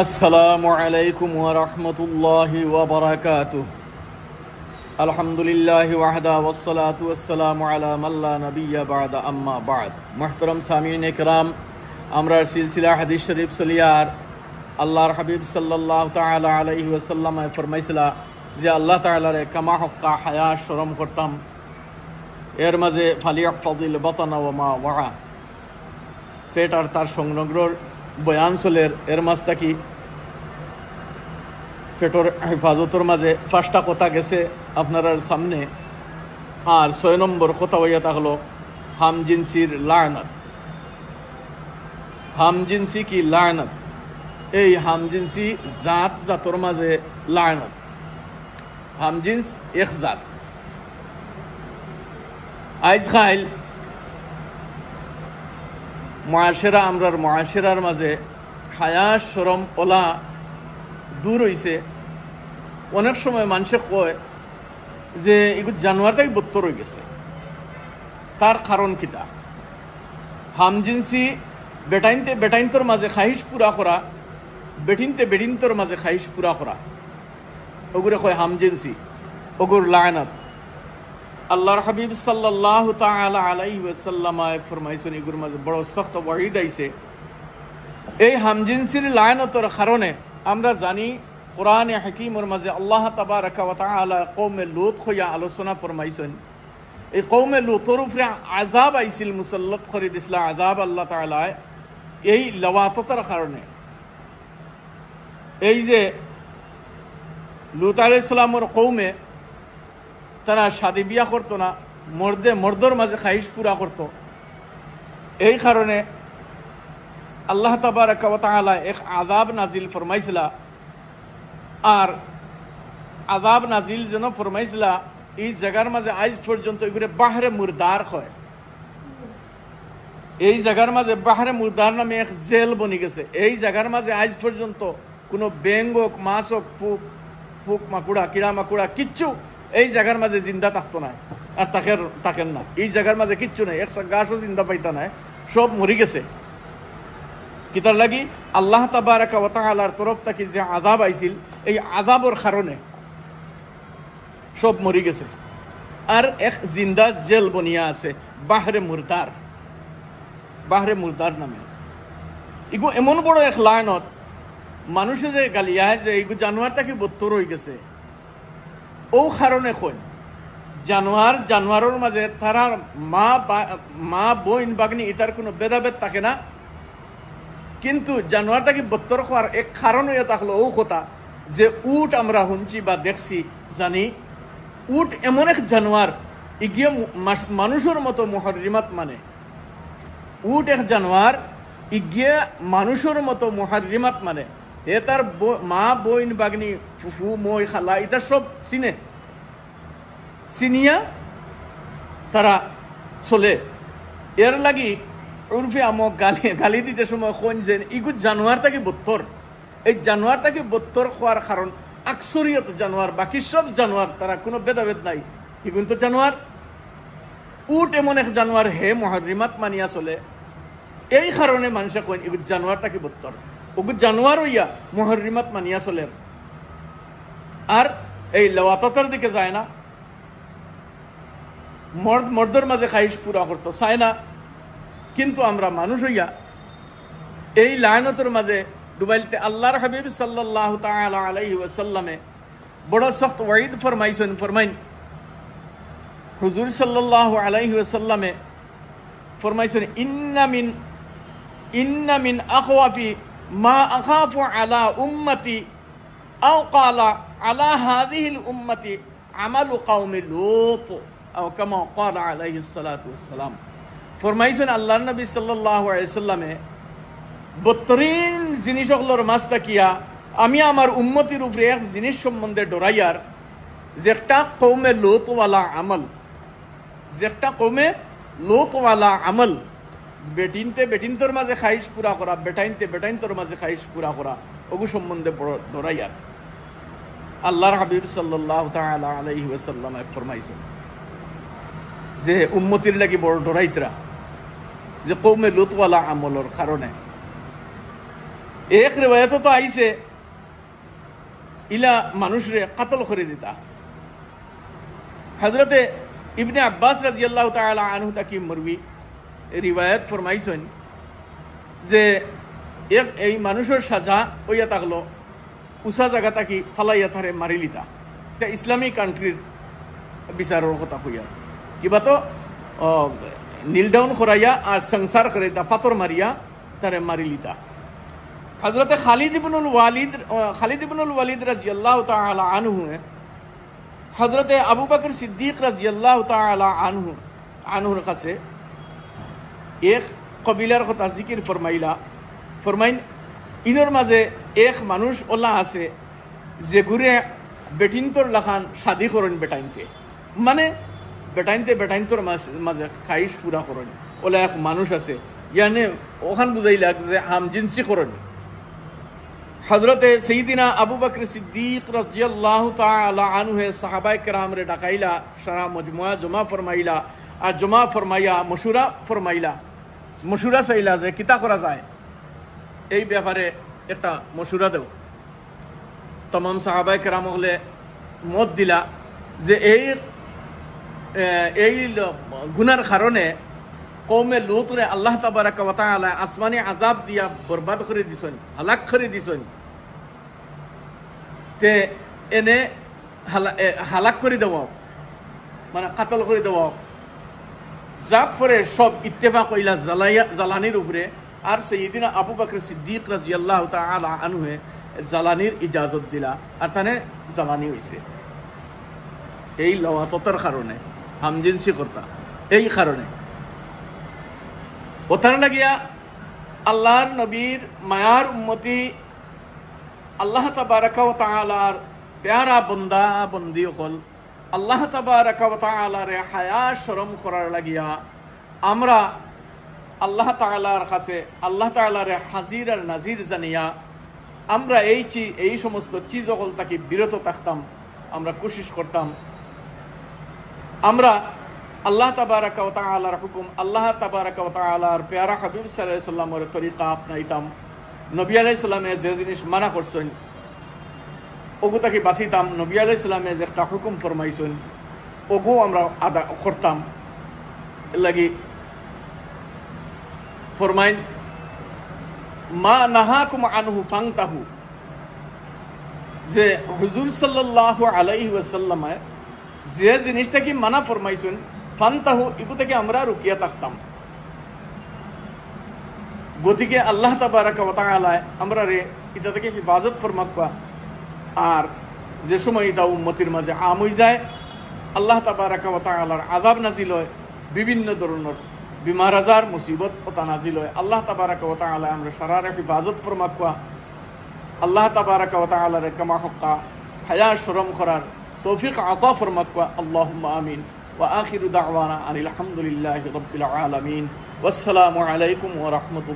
আসসালামু আলাইকুম ওয়া রাহমাতুল্লাহি ওয়া বারাকাতুহু। আলহামদুলিল্লাহি ওয়াহদা ওয়াসসালাতু ওয়াসসালামু আলা মান লা নাবিয়্যা বা'দা আম্মা বা'দ। মুহতারাম সামিঈন কিরাম, আমরা সিলসিলা হাদিস শরীফ সলিয়ার আল্লাহর হাবিব সাল্লাল্লাহু তাআলা আলাইহি ওয়াসাল্লাম ফরমাইছিলা যে আল্লাহ তাআলারে কামা হক্কা হায়া শরম করতাম। এর মাঝে ফালিয়াহফাযিল বাতানা ওয়া মা ওয়া, পেট আর তার সংগ্রহর বয়ান চলের। এর মাঝ থাকি পেটর হেফাজতর মাঝে 5টা কথা গেছে আপনার সামনে, আর 6 নম্বর কথা হইয়া থাকলো হামজিনসির লায়নাত। হামজিনসি কি লায়নাত? এই হামজিনসি জাতর মাঝে লায়নাত। হামজিন্স এক জাত। আইজ খাইল মুআশিরা, আমরার মুআশিরার মাঝে হায়া শরম ওলা দূর হইছে। অনেক সময় মানুষে কয় যে এগুলো জানোয়ারটাই বত্তর হয়ে গেছে। তার কারণ কিতা? হামজিনসি বেটাইনতর মাঝে খাহিস পুরা করা, বেটিনতর মাঝে খাহিস পুরা করা, ওগুলো কয় হামজিনসি, ওগুর লায়নাত। আল্লাহর হাবিব সাল্লাল্লাহু তাআলা আলাইহি ওয়াসাল্লাম ফরমাইছেন এগুলোর মাঝে বড় সখ্ত ওয়াইদ আইছে। এই হামজিনসির লায়নাতের কারণে আমরা জানি কোরআনে হাকিমের মাঝে আল্লাহ তাবারাকা ওয়া তাআলা কওমে লূত হইয়া আলোচনা ফরমাইছেন। এই কওমে লূতের উপরে আযাব আইছিল, মুসাল্লাত করে দিছিল আযাব আল্লাহ তাআলা এই লাওয়াততার কারণে। এই যে লূত আলাইহিস সালামের কওমে তারা শাদি বিয়া করতো না, মর্দর মাঝে খাহিশ পুরা করত। এই কারণে আল্লাহ তাবারাকা ওয়া তাআলা এক আযাব নাজিল ফরমাইছিলা। আর আযাব নাজিল যেন ফরমাইছিলা এই জায়গার মাঝে আজ পর্যন্ত এগুলো বাহরে মুরদার হয়। এই জায়গার মাঝে বাহরে মুরদার নামে এক জেল বনি গেছে। এই জায়গার মাঝে আজ পর্যন্ত কোনো ব্যাঙ হোক, মাছ হোক, ফুক মাকুড়া, কিড়া মাকুড়া কিচ্ছু এই জায়গার মাঝে জিন্দা থাকতো না, আর থাকেন না। এই জায়গার মাঝে কিচ্ছু নেই, এক গাছও জিন্দা পাইতা নাই, সব মরি গেছে। কিতার লাগি আল্লাহ তাবারাকা ওয়া তাআলার তরফ থেকে যে আযাব আইছিল, এই আযাবের কারণে সব মরি গেছে। আর এক জিন্দা জেল বনিয়া আছে বাহরে মুরদার নামে। এগু এমন বড় এক লায়নত মানুষে যে গালিয়া যে এগু জানোয়ার তাকে বত্তর হয়ে গেছে। ও কারণে কই জানোয়ারের মাঝে তারা মা বোন বাগনি এটার কোনো ভেদাভেদ থাকে না, কিন্তু জানোয়ারটাকে বত্তর হওয়ার এক কারণ হয়ে থাকলো ও কথা যে উট আমরা শুনছি বা দেখছি জানি, উট এমন এক জানোয়ার ইগিয়ে মানুষের মতো মুহাররিমাত মানে। উট এক জানোয়ার ইগিয়ে মানুষের মতো মুহাররিমাত মানে। এ তার মা বোন বাগনি ফুফু মই খালা এটা সব চিনিয়া তারা চলে। এর লাগি উর্ফে আমক গালি দিতে সময় কোন যে ইগু জানোয়ারটাকে বত্তর। এই জানোয়ারটাকে বত্তর হওয়ার কারণ আকসরিয়ত জানোয়ার, বাকি সব জানোয়ার তারা কোনো ভেদাভেদ নাই, এগুন তো জানোয়ার। উট এমন এক জানোয়ার হে মুহাররিমাত মানিয়া চলে। এই কারণে মানুষে কইন ইগু জানোয়ারটাকে বত্তর, ওগু জানোয়ার হইয়া মুহাররিমাত মানিয়া চলে। আর এই লাওয়াততার দিকে যায় না, মর্দর মাঝে খাইশ পুরা করতো চায় না। কিন্তু আমরা মানুষ হইয়া এই লায়নতের মাঝে ডুবাইলতে আল্লাহর হাবিব সাল্লাল্লাহু তাআলা আলাইহি ওয়াসাল্লামে বড় সখ্ত ওয়াইদ ফরমাইন। হুজুর সাল্লাল্লাহু আলাইহি ওয়াসাল্লামে ফরমাইছেন ইন্না মিন আখওয়াফি মা আখাফু আলা উম্মতি আও ক্বালা আলা হাযিহিল উম্মতি আমালু কওমি লূত আও কামা ক্বালা আলাইহিস সালাতু ওয়াসসালাম। ফরমাইছেন আল্লাহর নবী সাল্লাল্লাহু আলাইহি ওয়াসাল্লামে 72 জিনিসগুলোর মাঝ থাকিয়া আমি আমার উম্মতির উপরে এক জিনিস সম্বন্ধে ডরাইয়ার, যে একটা কওমে লূতওয়ালা আমল, বেটিনতর মাঝে খাইশ পুরা করা, বেটাইনতর মাঝে খাইশ পুরা করা, ওগু সম্বন্ধে বড় ডরাইয়ার। আল্লাহর হাবিব সাল্লাল্লাহু তাআলা আলাইহি ওয়াসাল্লাম ফরমাইছেন যে উম্মতির লাগি বড় ডরাইতরা যে কওমে লূতওয়ালা আমলের কারণে এক রিওয়ায়াত তো আইছে ইলা মানুষরে কাতল করে দিতা। হযরতে ইবনে আব্বাস রাদিয়াল্লাহু তাআলা আনহু তাকি মরবি রিওয়ায়াত ফরমাইছেন যে এই মানুষের সাজা হইয়া থাকলো উষা জায়গা তাকি ফালাইয়া থারে মারি লিতা। এটা ইসলামিক কান্ট্রির বিচারের কথা হইয়া কিবা তো নীল ডাউন করাইয়া আর সংসার করে তা পাথর মারিয়া তারে মারি লিতা। হযরতে খালিদ ইবনুল ওয়ালিদ রাদিয়াল্লাহু তাআলা আনহু হযরতে আবু বকর সিদ্দিক রাদিয়াল্লাহু তাআলা আনহুর কাছে এক কবিলার কথা জিকির ফরমাইন ইনর মাঝে এক মানুষ ওলা আছে যে ঘুরে বেটিনতর লাখান শাদি করেন বেটাইনকে, মানে বেটাইনতর মাঝে খাইশ পুরা করেন ওলা এক মানুষ আছে, ইয়ানে ওখান বুঝাইলাক যে হামজিনসি করেন। হযরতে সাইয়্যিদিনা আবু বকর সিদ্দিক রাদিয়াল্লাহু তাআলা আনহু সাহাবায়ে কেরামরে ডাকাইলা, সারা মজমুআ জমা ফরমাইলা, আর জমা ফরমাইয়া মশুরা চাইলা যে কিতা করা যায় এই ব্যাপারে একটা মশুরা দেও। तमाम সাহাবায়ে কেরাম হলে মত দিলা যে এই গুনার কারণে কওমে লুতরে আল্লাহ তাবারাকা ওয়া তাআলা আসমানি আযাব দিয়া বরবাদ করে দিছেন, হালাক করে দিছেন। তে এনে হালাক করে দেওয়া মানে কাতল করে দেওয়া জাব পরে সব ইত্তেফাক হইলা জ্বালানির উপরে। আর সাইয়্যিদিনা আবু বকর সিদ্দিক রাদিয়াল্লাহু তাআলা আনহু জ্বালানির ইজাজত দিলা, আর তানে জ্বালানি হইছে এই লওয়াতর কারণে, হামজিনসি করতা এই কারণে। ওতার লাগিয়া আল্লাহর নবীর মায়ার উম্মতি আল্লাহ তাবারাকা ওয়া তাআলার প্যারা বন্দা বন্দি হল আল্লাহ তাবারাকা ওয়া তাআলার হায়া শরম করার লাগিয়া আমরা আল্লাহ তাআলার কাছে আল্লাহ তাআলার হাজির আর নাজির জানিয়া আমরা এই সমস্ত চিজ হল তাকে বিরত থাকতাম, আমরা কোশিশ করতাম। আমরা আল্লাহ তাবারাকা ওয়া তাআলার হুকুম, আল্লাহ তাবারাকা ওয়া তাআলার প্যারা হাবিব সাল্লাল্লাহু আলাইহি ওয়াসাল্লামের তরিকা আপনাইতাম। নবী আলাইহিস সালামে যে জিনিস মানা করছেন ওগু তাকে বাঁচিতাম। নবী আলাইহিস সালামে যে একটা হুকুম ফরমাইছেন ওগু আমরা আদা করতাম। লাগি ফরমাইন মা নাহাকুম আনহু ফাংতাহু, যে হুজুর সাল্লাল্লাহু আলাইহি ওয়াসাল্লাম যে জিনিসটাকে মানা ফরমাইছেন ফান্তাহু এগু থেকে আমরা রুকিয়া থাকতাম। গতিকে আল্লাহ তাবারাকা ওয়া তাআলা আমরা রে এটা থেকে হিফাজত ফরমাকবা। আর যে সময় এটা উম্মতির মাঝে আম হয়ে যায় আল্লাহ তাবারাকা ওয়া তাআলার আযাব নাজিল হয়, বিভিন্ন ধরনের বিমার আজার মুসিবত ওটা নাজিল হয়। আল্লাহ তাবারাকা ওয়া তাআলা আমরা সারারে হিফাজত ফরমাকবা। আল্লাহ তাবারাকা ওয়া তাআলার কামা হক্কা হায়া শরম করার তৌফিক আতা ফরমাকবা। আল্লাহুম্মা আমিন। ওয়া আখিরু দাওয়ানা আনিল হামদুলিল্লাহি রাব্বিল আলামিন। ওয়াসসালামু আলাইকুম ওয়া রাহমাতুল্লাহ।